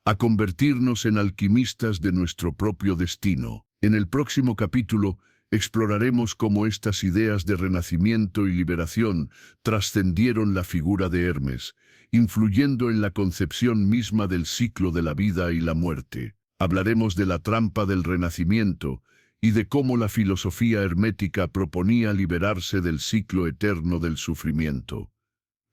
[SPEAKER 1] a convertirnos en alquimistas de nuestro propio destino. En el próximo capítulo, exploraremos cómo estas ideas de renacimiento y liberación trascendieron la figura de Hermes, influyendo en la concepción misma del ciclo de la vida y la muerte. Hablaremos de la trampa del renacimiento y de cómo la filosofía hermética proponía liberarse del ciclo eterno del sufrimiento.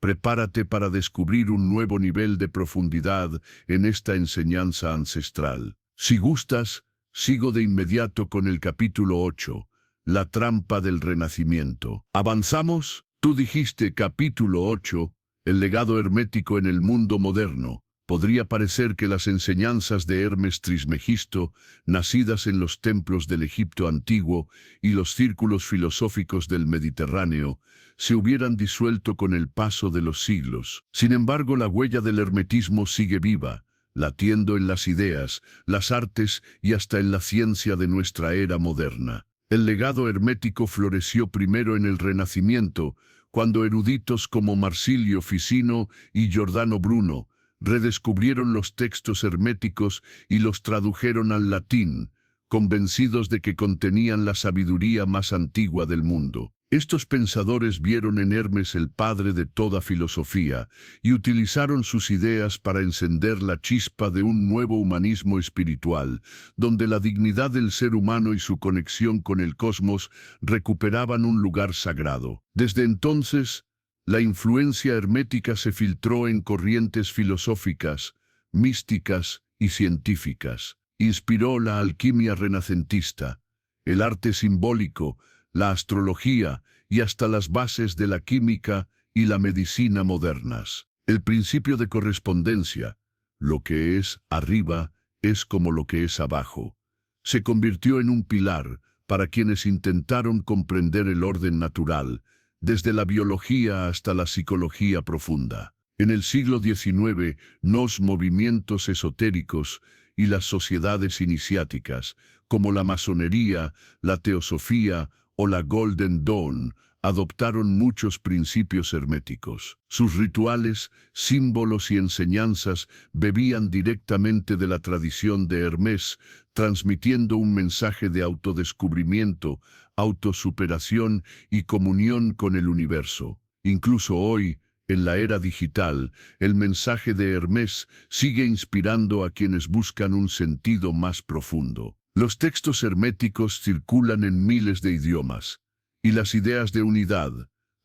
[SPEAKER 1] Prepárate para descubrir un nuevo nivel de profundidad en esta enseñanza ancestral. Si gustas, sigo de inmediato con el capítulo 8, la trampa del renacimiento. ¿Avanzamos? Tú dijiste capítulo 8, el legado hermético en el mundo moderno. Podría parecer que las enseñanzas de Hermes Trismegisto, nacidas en los templos del Egipto antiguo y los círculos filosóficos del Mediterráneo, se hubieran disuelto con el paso de los siglos. Sin embargo, la huella del hermetismo sigue viva, latiendo en las ideas, las artes y hasta en la ciencia de nuestra era moderna. El legado hermético floreció primero en el Renacimiento, cuando eruditos como Marsilio Ficino y Giordano Bruno redescubrieron los textos herméticos y los tradujeron al latín, convencidos de que contenían la sabiduría más antigua del mundo. Estos pensadores vieron en Hermes el padre de toda filosofía y utilizaron sus ideas para encender la chispa de un nuevo humanismo espiritual, donde la dignidad del ser humano y su conexión con el cosmos recuperaban un lugar sagrado. Desde entonces, la influencia hermética se filtró en corrientes filosóficas, místicas y científicas. Inspiró la alquimia renacentista, el arte simbólico, la astrología y hasta las bases de la química y la medicina modernas. El principio de correspondencia, lo que es arriba es como lo que es abajo, se convirtió en un pilar para quienes intentaron comprender el orden natural, desde la biología hasta la psicología profunda. En el siglo XIX, los movimientos esotéricos y las sociedades iniciáticas, como la masonería, la teosofía o la Golden Dawn, adoptaron muchos principios herméticos. Sus rituales, símbolos y enseñanzas bebían directamente de la tradición de Hermes, transmitiendo un mensaje de autodescubrimiento, autosuperación y comunión con el universo. Incluso hoy, en la era digital, el mensaje de Hermes sigue inspirando a quienes buscan un sentido más profundo. Los textos herméticos circulan en miles de idiomas, y las ideas de unidad,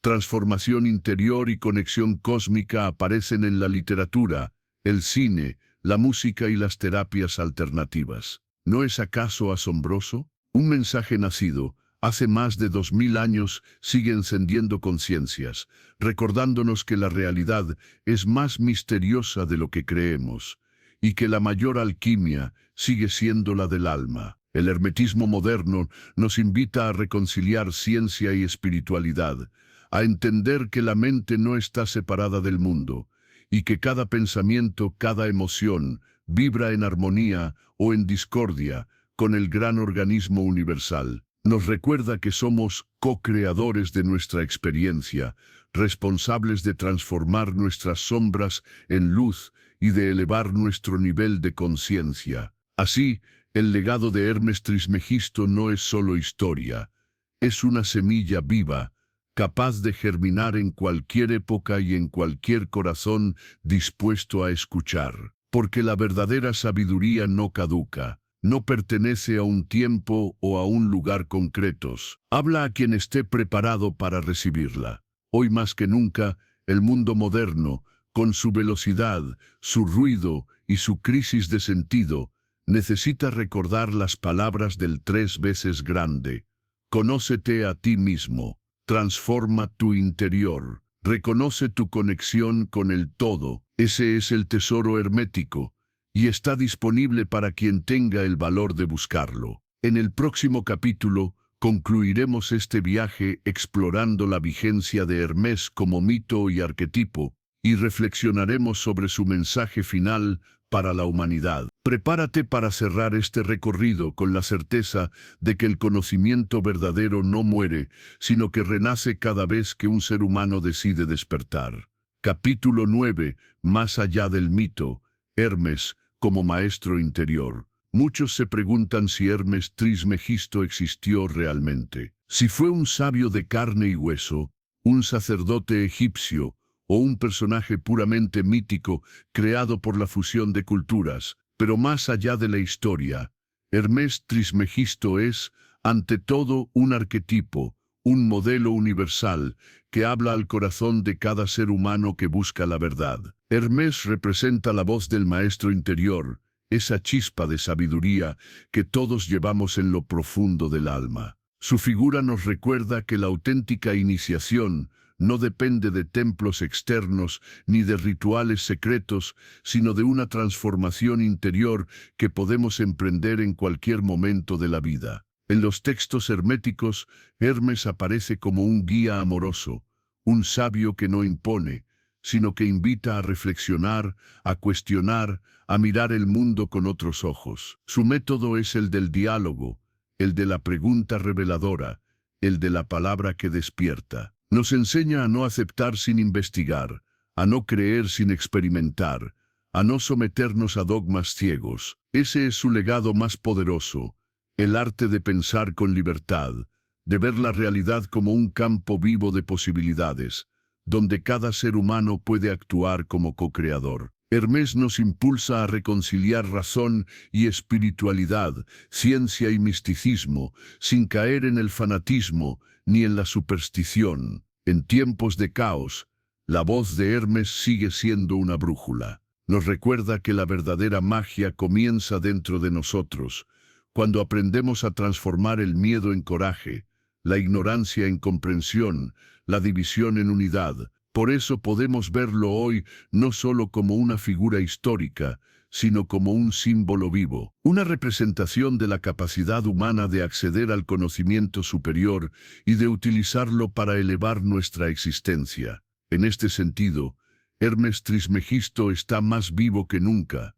[SPEAKER 1] transformación interior y conexión cósmica aparecen en la literatura, el cine, la música y las terapias alternativas. ¿No es acaso asombroso? Un mensaje nacido hace más de 2000 años sigue encendiendo conciencias, recordándonos que la realidad es más misteriosa de lo que creemos, y que la mayor alquimia sigue siendo la del alma. El hermetismo moderno nos invita a reconciliar ciencia y espiritualidad, a entender que la mente no está separada del mundo, y que cada pensamiento, cada emoción, vibra en armonía o en discordia con el gran organismo universal. Nos recuerda que somos co-creadores de nuestra experiencia, responsables de transformar nuestras sombras en luz y de elevar nuestro nivel de conciencia. Así, el legado de Hermes Trismegisto no es solo historia, es una semilla viva, capaz de germinar en cualquier época y en cualquier corazón dispuesto a escuchar. Porque la verdadera sabiduría no caduca, no pertenece a un tiempo o a un lugar concretos. Habla a quien esté preparado para recibirla. Hoy más que nunca, el mundo moderno, con su velocidad, su ruido y su crisis de sentido, necesita recordar las palabras del 3 veces grande. Conócete a ti mismo, transforma tu interior, reconoce tu conexión con el todo. Ese es el tesoro hermético, y está disponible para quien tenga el valor de buscarlo. En el próximo capítulo, concluiremos este viaje explorando la vigencia de Hermes como mito y arquetipo, y reflexionaremos sobre su mensaje final para la humanidad. Prepárate para cerrar este recorrido con la certeza de que el conocimiento verdadero no muere, sino que renace cada vez que un ser humano decide despertar. Capítulo 9. Más allá del mito, Hermes como maestro interior. Muchos se preguntan si Hermes Trismegisto existió realmente. Si fue un sabio de carne y hueso, un sacerdote egipcio, o un personaje puramente mítico creado por la fusión de culturas. Pero más allá de la historia, Hermes Trismegisto es, ante todo, un arquetipo, un modelo universal que habla al corazón de cada ser humano que busca la verdad. Hermes representa la voz del maestro interior, esa chispa de sabiduría que todos llevamos en lo profundo del alma. Su figura nos recuerda que la auténtica iniciación no depende de templos externos ni de rituales secretos, sino de una transformación interior que podemos emprender en cualquier momento de la vida. En los textos herméticos, Hermes aparece como un guía amoroso, un sabio que no impone, sino que invita a reflexionar, a cuestionar, a mirar el mundo con otros ojos. Su método es el del diálogo, el de la pregunta reveladora, el de la palabra que despierta. Nos enseña a no aceptar sin investigar, a no creer sin experimentar, a no someternos a dogmas ciegos. Ese es su legado más poderoso, el arte de pensar con libertad, de ver la realidad como un campo vivo de posibilidades, donde cada ser humano puede actuar como co-creador. Hermés nos impulsa a reconciliar razón y espiritualidad, ciencia y misticismo, sin caer en el fanatismo ni en la superstición. En tiempos de caos, la voz de Hermes sigue siendo una brújula. Nos recuerda que la verdadera magia comienza dentro de nosotros, cuando aprendemos a transformar el miedo en coraje, la ignorancia en comprensión, la división en unidad. Por eso podemos verlo hoy no solo como una figura histórica, sino como un símbolo vivo, una representación de la capacidad humana de acceder al conocimiento superior y de utilizarlo para elevar nuestra existencia. En este sentido, Hermes Trismegisto está más vivo que nunca,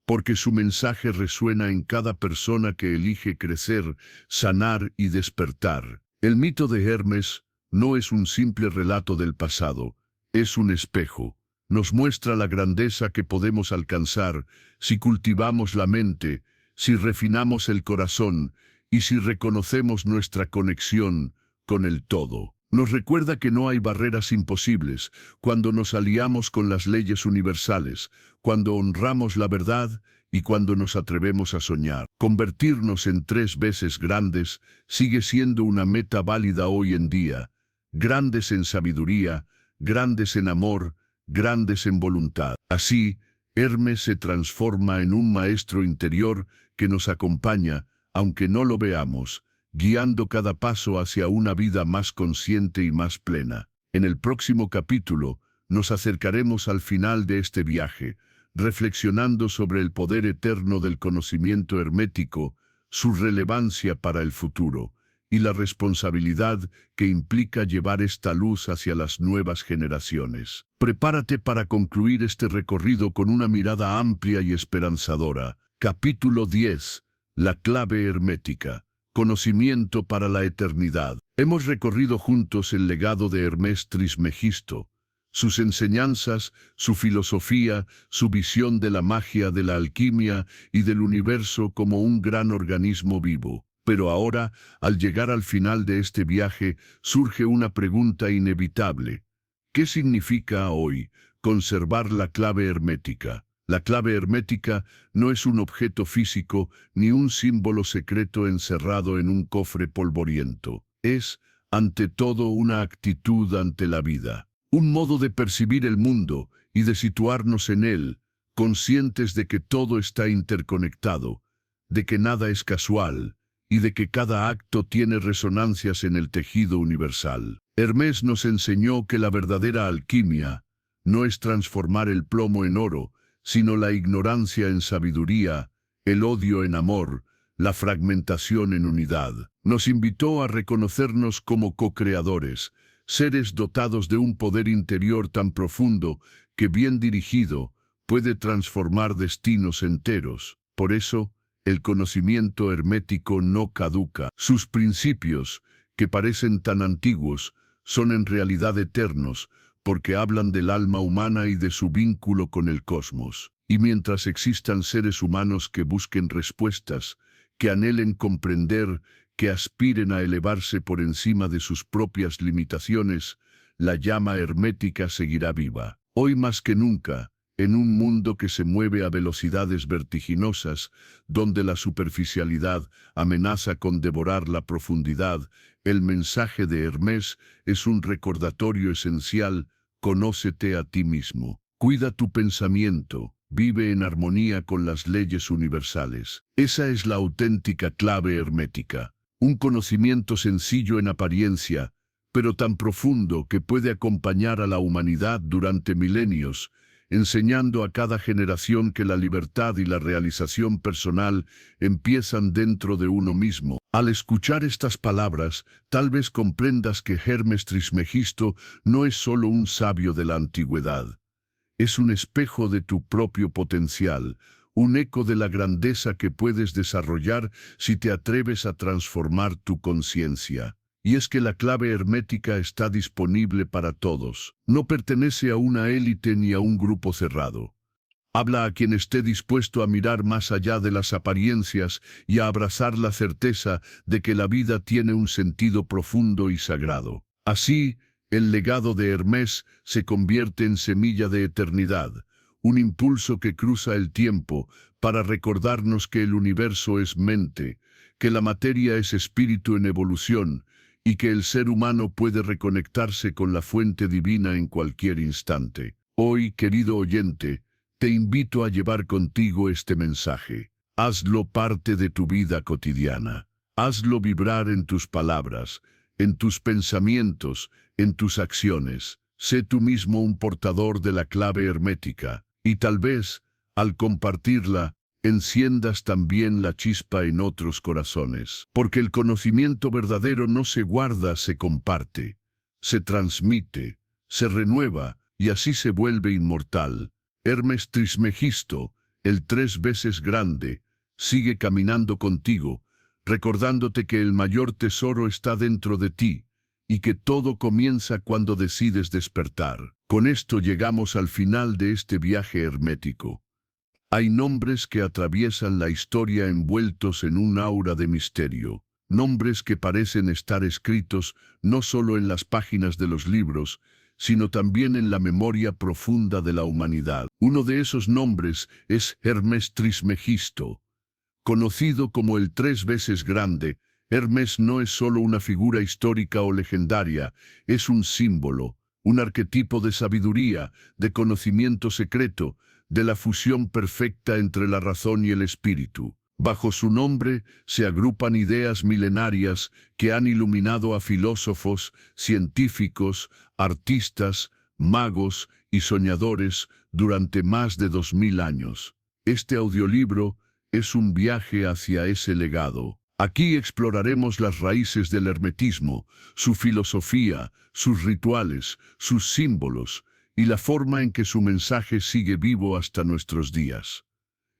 [SPEAKER 1] porque su mensaje resuena en cada persona que elige crecer, sanar y despertar. El mito de Hermes no es un simple relato del pasado, es un espejo. Nos muestra la grandeza que podemos alcanzar si cultivamos la mente, si refinamos el corazón y si reconocemos nuestra conexión con el todo. Nos recuerda que no hay barreras imposibles cuando nos aliamos con las leyes universales, cuando honramos la verdad y cuando nos atrevemos a soñar. Convertirnos en 3 veces grandes sigue siendo una meta válida hoy en día. Grandes en sabiduría, grandes en amor, grandes en voluntad. Así, Hermes se transforma en un maestro interior que nos acompaña, aunque no lo veamos, guiando cada paso hacia una vida más consciente y más plena. En el próximo capítulo, nos acercaremos al final de este viaje, reflexionando sobre el poder eterno del conocimiento hermético, su relevancia para el futuro, y la responsabilidad que implica llevar esta luz hacia las nuevas generaciones. Prepárate para concluir este recorrido con una mirada amplia y esperanzadora. Capítulo 10. La clave hermética. Conocimiento para la eternidad. Hemos recorrido juntos el legado de Hermés Trismegisto, sus enseñanzas, su filosofía, su visión de la magia, de la alquimia y del universo como un gran organismo vivo. Pero ahora, al llegar al final de este viaje, surge una pregunta inevitable. ¿Qué significa hoy conservar la clave hermética? La clave hermética no es un objeto físico ni un símbolo secreto encerrado en un cofre polvoriento. Es, ante todo, una actitud ante la vida. Un modo de percibir el mundo y de situarnos en él, conscientes de que todo está interconectado, de que nada es casual y de que cada acto tiene resonancias en el tejido universal. Hermés nos enseñó que la verdadera alquimia no es transformar el plomo en oro, sino la ignorancia en sabiduría, el odio en amor, la fragmentación en unidad. Nos invitó a reconocernos como co-creadores, seres dotados de un poder interior tan profundo que, bien dirigido, puede transformar destinos enteros. Por eso, el conocimiento hermético no caduca. Sus principios, que parecen tan antiguos, son en realidad eternos, porque hablan del alma humana y de su vínculo con el cosmos. Y mientras existan seres humanos que busquen respuestas, que anhelen comprender, que aspiren a elevarse por encima de sus propias limitaciones, la llama hermética seguirá viva. Hoy más que nunca, en un mundo que se mueve a velocidades vertiginosas, donde la superficialidad amenaza con devorar la profundidad, el mensaje de Hermés es un recordatorio esencial: conócete a ti mismo. Cuida tu pensamiento, vive en armonía con las leyes universales. Esa es la auténtica clave hermética. Un conocimiento sencillo en apariencia, pero tan profundo que puede acompañar a la humanidad durante milenios, enseñando a cada generación que la libertad y la realización personal empiezan dentro de uno mismo. Al escuchar estas palabras, tal vez comprendas que Hermes Trismegisto no es solo un sabio de la antigüedad. Es un espejo de tu propio potencial, un eco de la grandeza que puedes desarrollar si te atreves a transformar tu conciencia. Y es que la clave hermética está disponible para todos. No pertenece a una élite ni a un grupo cerrado. Habla a quien esté dispuesto a mirar más allá de las apariencias y a abrazar la certeza de que la vida tiene un sentido profundo y sagrado. Así, el legado de Hermés se convierte en semilla de eternidad, un impulso que cruza el tiempo para recordarnos que el universo es mente, que la materia es espíritu en evolución y que el ser humano puede reconectarse con la fuente divina en cualquier instante. Hoy, querido oyente, te invito a llevar contigo este mensaje. Hazlo parte de tu vida cotidiana. Hazlo vibrar en tus palabras, en tus pensamientos, en tus acciones. Sé tú mismo un portador de la clave hermética, y tal vez, al compartirla, enciendas también la chispa en otros corazones. Porque el conocimiento verdadero no se guarda, se comparte, se transmite, se renueva, y así se vuelve inmortal. Hermes Trismegisto, el 3 veces grande, sigue caminando contigo, recordándote que el mayor tesoro está dentro de ti, y que todo comienza cuando decides despertar. Con esto llegamos al final de este viaje hermético. Hay nombres que atraviesan la historia envueltos en un aura de misterio, nombres que parecen estar escritos no solo en las páginas de los libros, sino también en la memoria profunda de la humanidad. Uno de esos nombres es Hermes Trismegisto. Conocido como el 3 veces grande, Hermes no es solo una figura histórica o legendaria, es un símbolo, un arquetipo de sabiduría, de conocimiento secreto, de la fusión perfecta entre la razón y el espíritu. Bajo su nombre se agrupan ideas milenarias que han iluminado a filósofos, científicos, artistas, magos y soñadores durante más de 2000 años. Este audiolibro es un viaje hacia ese legado. Aquí exploraremos las raíces del hermetismo, su filosofía, sus rituales, sus símbolos y la forma en que su mensaje sigue vivo hasta nuestros días.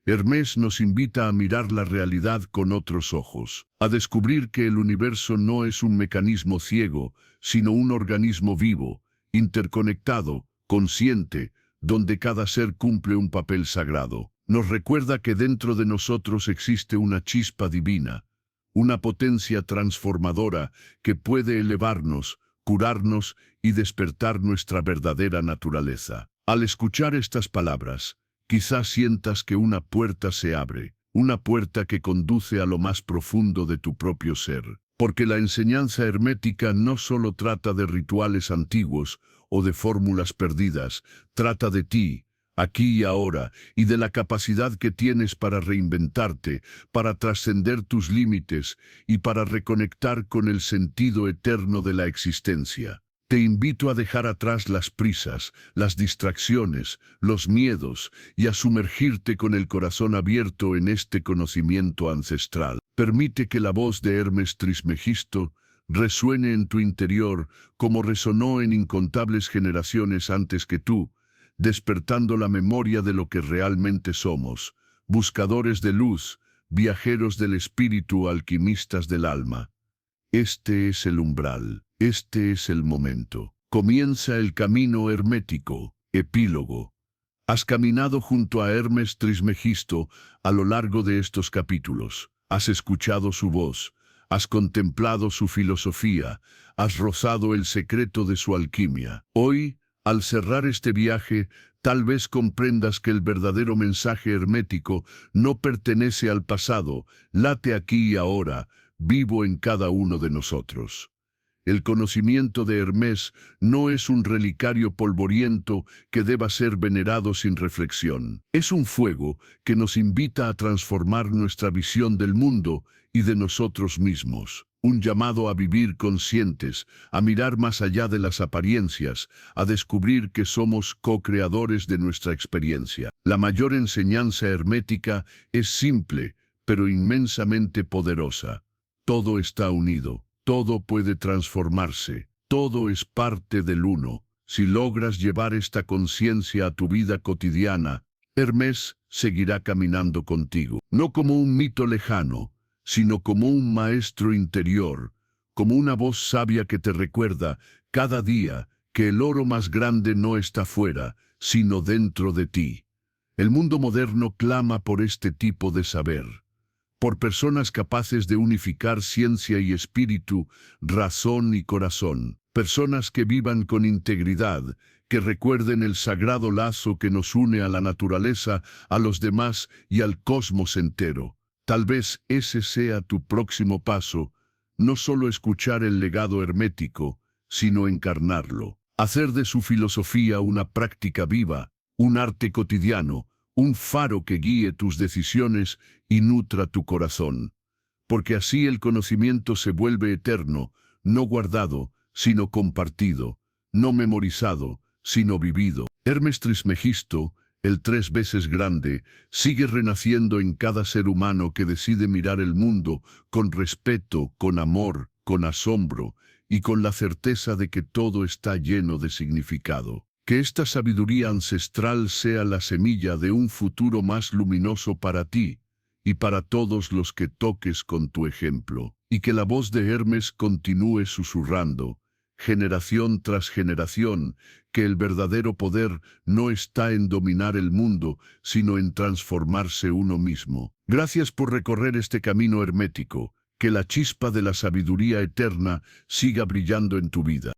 [SPEAKER 1] Hermés nos invita a mirar la realidad con otros ojos, a descubrir que el universo no es un mecanismo ciego, sino un organismo vivo, interconectado, consciente, donde cada ser cumple un papel sagrado. Nos recuerda que dentro de nosotros existe una chispa divina, una potencia transformadora que puede elevarnos, curarnos y despertar nuestra verdadera naturaleza. Al escuchar estas palabras, quizás sientas que una puerta se abre, una puerta que conduce a lo más profundo de tu propio ser. Porque la enseñanza hermética no solo trata de rituales antiguos o de fórmulas perdidas, trata de ti, aquí y ahora, y de la capacidad que tienes para reinventarte, para trascender tus límites y para reconectar con el sentido eterno de la existencia. Te invito a dejar atrás las prisas, las distracciones, los miedos y a sumergirte con el corazón abierto en este conocimiento ancestral. Permite que la voz de Hermes Trismegisto resuene en tu interior como resonó en incontables generaciones antes que tú, despertando la memoria de lo que realmente somos, buscadores de luz, viajeros del espíritu, alquimistas del alma. Este es el umbral, este es el momento. Comienza el camino hermético, epílogo. Has caminado junto a Hermes Trismegisto a lo largo de estos capítulos. Has escuchado su voz, has contemplado su filosofía, has rozado el secreto de su alquimia. Hoy, al cerrar este viaje, tal vez comprendas que el verdadero mensaje hermético no pertenece al pasado, late aquí y ahora, vivo en cada uno de nosotros. El conocimiento de Hermés no es un relicario polvoriento que deba ser venerado sin reflexión. Es un fuego que nos invita a transformar nuestra visión del mundo y de nosotros mismos. Un llamado a vivir conscientes, a mirar más allá de las apariencias, a descubrir que somos co-creadores de nuestra experiencia. La mayor enseñanza hermética es simple, pero inmensamente poderosa. Todo está unido, todo puede transformarse, todo es parte del uno. Si logras llevar esta conciencia a tu vida cotidiana, Hermés seguirá caminando contigo, no como un mito lejano, sino como un maestro interior, como una voz sabia que te recuerda cada día que el oro más grande no está fuera, sino dentro de ti. El mundo moderno clama por este tipo de saber, por personas capaces de unificar ciencia y espíritu, razón y corazón, personas que vivan con integridad, que recuerden el sagrado lazo que nos une a la naturaleza, a los demás y al cosmos entero. Tal vez ese sea tu próximo paso, no solo escuchar el legado hermético, sino encarnarlo, hacer de su filosofía una práctica viva, un arte cotidiano, un faro que guíe tus decisiones y nutra tu corazón. Porque así el conocimiento se vuelve eterno, no guardado, sino compartido, no memorizado, sino vivido. Hermes Trismegisto, el 3 veces grande, sigue renaciendo en cada ser humano que decide mirar el mundo con respeto, con amor, con asombro y con la certeza de que todo está lleno de significado. Que esta sabiduría ancestral sea la semilla de un futuro más luminoso para ti y para todos los que toques con tu ejemplo. Y que la voz de Hermes continúe susurrando, generación tras generación, que el verdadero poder no está en dominar el mundo, sino en transformarse uno mismo. Gracias por recorrer este camino hermético. Que la chispa de la sabiduría eterna siga brillando en tu vida.